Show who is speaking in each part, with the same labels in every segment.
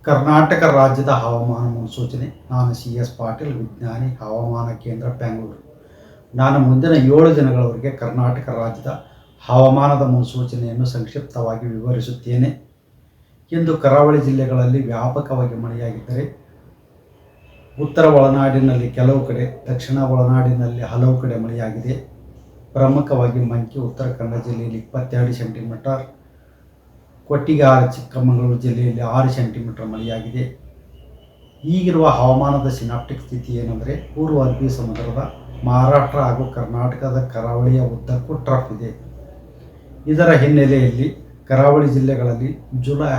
Speaker 1: ಕರ್ನಾಟಕ ರಾಜ್ಯದ ಹವಾಮಾನ ಮುನ್ಸೂಚನೆ. ನಾನು CS ಪಾಟೀಲ್, ವಿಜ್ಞಾನಿ, ಹವಾಮಾನ ಕೇಂದ್ರ, ಬೆಂಗಳೂರು. ನಾನು ಮುಂದಿನ 7 ದಿನಗಳವರೆಗೆ ಕರ್ನಾಟಕ ರಾಜ್ಯದ ಹವಾಮಾನದ ಮುನ್ಸೂಚನೆಯನ್ನು ಸಂಕ್ಷಿಪ್ತವಾಗಿ ವಿವರಿಸುತ್ತೇನೆ. ಇಂದು ಕರಾವಳಿ ಜಿಲ್ಲೆಗಳಲ್ಲಿ ವ್ಯಾಪಕವಾಗಿ ಮಳೆಯಾಗಿದ್ದರೆ, ಉತ್ತರ ಒಳನಾಡಿನಲ್ಲಿ ಕೆಲವು ಕಡೆ, ದಕ್ಷಿಣ ಒಳನಾಡಿನಲ್ಲಿ ಹಲವು ಕಡೆ ಮಳೆಯಾಗಿದೆ. ಪ್ರಮುಖವಾಗಿ ಮಂಕಿ ಉತ್ತರ ಕನ್ನಡ ಜಿಲ್ಲೆಯಲ್ಲಿ 22 ಸೆಂಟಿಮೀಟರ್, ಕೊಟ್ಟಿಗೆಹಾರ ಚಿಕ್ಕಮಗಳೂರು ಜಿಲ್ಲೆಯಲ್ಲಿ 6 ಸೆಂಟಿಮೀಟರ್ ಮಳೆಯಾಗಿದೆ. ಈಗಿರುವ ಹವಾಮಾನದ ಸಿನಾಪ್ಟಿಕ್ ಸ್ಥಿತಿ ಏನೆಂದರೆ, ಪೂರ್ವ ಅರಬ್ಬಿ ಸಮುದ್ರದ ಮಹಾರಾಷ್ಟ್ರ ಹಾಗೂ ಕರ್ನಾಟಕದ ಕರಾವಳಿಯ ಉದ್ದಕ್ಕೂ ಟ್ರಫ್ ಇದೆ. ಇದರ ಹಿನ್ನೆಲೆಯಲ್ಲಿ ಕರಾವಳಿ ಜಿಲ್ಲೆಗಳಲ್ಲಿ ಜುಲೈ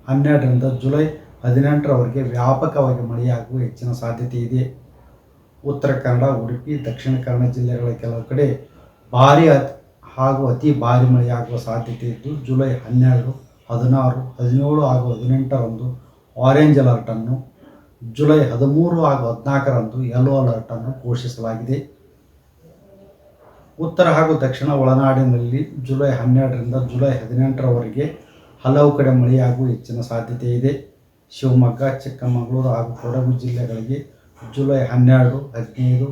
Speaker 1: 12ರಿಂದ ಜುಲೈ 18ರವರೆಗೆ ವ್ಯಾಪಕವಾಗಿ ಮಳೆಯಾಗುವ ಹೆಚ್ಚಿನ ಸಾಧ್ಯತೆ ಇದೆ. ಉತ್ತರ ಕನ್ನಡ, ಉಡುಪಿ, ದಕ್ಷಿಣ ಕನ್ನಡ ಜಿಲ್ಲೆಗಳ ಕೆಲವು ಕಡೆ ಭಾರೀ ಹಾಗೂ ಅತಿ ಭಾರೀ ಮಳೆಯಾಗುವ ಸಾಧ್ಯತೆ ಇದ್ದು, ಜುಲೈ 12, 16, 17 ಹಾಗೂ 18ರಂದು ಆರೆಂಜ್ ಅಲರ್ಟನ್ನು, ಜುಲೈ 13 ಹಾಗೂ 14ರಂದು ಯೆಲ್ಲೋ ಅಲರ್ಟನ್ನು ಘೋಷಿಸಲಾಗಿದೆ. ಉತ್ತರ ಹಾಗೂ ದಕ್ಷಿಣ ಒಳನಾಡಿನಲ್ಲಿ ಜುಲೈ 12ರಿಂದ ಜುಲೈ 18ರವರೆಗೆ ಹಲವು ಕಡೆ ಮಳೆಯಾಗುವ ಹೆಚ್ಚಿನ ಸಾಧ್ಯತೆ ಇದೆ. ಶಿವಮೊಗ್ಗ, ಚಿಕ್ಕಮಗಳೂರು ಹಾಗೂ ಕೊಡಗು ಜಿಲ್ಲೆಗಳಿಗೆ ಜುಲೈ 12, 15,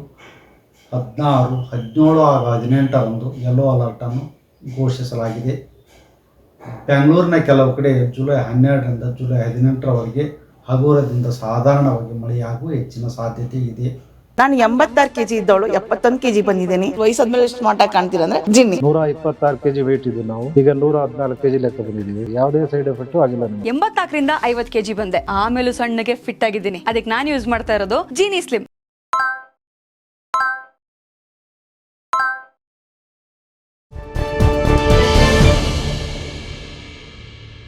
Speaker 1: 16, 17 ಹಾಗೂ 18ರಂದು ಯೆಲ್ಲೋ ಅಲರ್ಟನ್ನು ಘೋಷಿಸಲಾಗಿದೆ. ಬೆಂಗಳೂರಿನ ಕೆಲವು ಕಡೆ ಜುಲೈ 12ರಿಂದ ಜುಲೈ 18ರವರೆಗೆ ಹಗುರದಿಂದ ಸಾಧಾರಣವಾಗಿ ಮಳೆಯಾಗುವ ಹೆಚ್ಚಿನ ಸಾಧ್ಯತೆ ಇದೆ.
Speaker 2: ನಾನು 86 kg ಇದ್ದವಳು 71 kg ಬಂದಿದ್ದೀನಿ. ವಯಸ್ಸಾದ್ಮೇಲೆ ಸ್ಮಾರ್ಟ್ ಆಗಿ ಕಾಣ್ತೀರಾ ಅಂದ್ರೆ ಜಿನ್ನಿ.
Speaker 3: 126 kg ವೇಟ್ ಇದೆ. ನಾವು ಈಗ 114 kg ಲೆಕ್ಕ ಬಂದಿದ್ದೀವಿ. ಯಾವುದೇ ಸೈಡ್ ಎಫೆಕ್ಟ್ ಆಗಿಲ್ಲ.
Speaker 4: 84ರಿಂದ 50 kg ಬಂದೆ. ಆಮೇಲೆ ಸಣ್ಣಗೆ ಫಿಟ್ ಆಗಿದ್ದೀನಿ. ಅದಕ್ಕೆ ನಾನು ಯೂಸ್ ಮಾಡ್ತಾ ಇರೋದು ಜೀನಿ ಸ್ಲಿಮ್.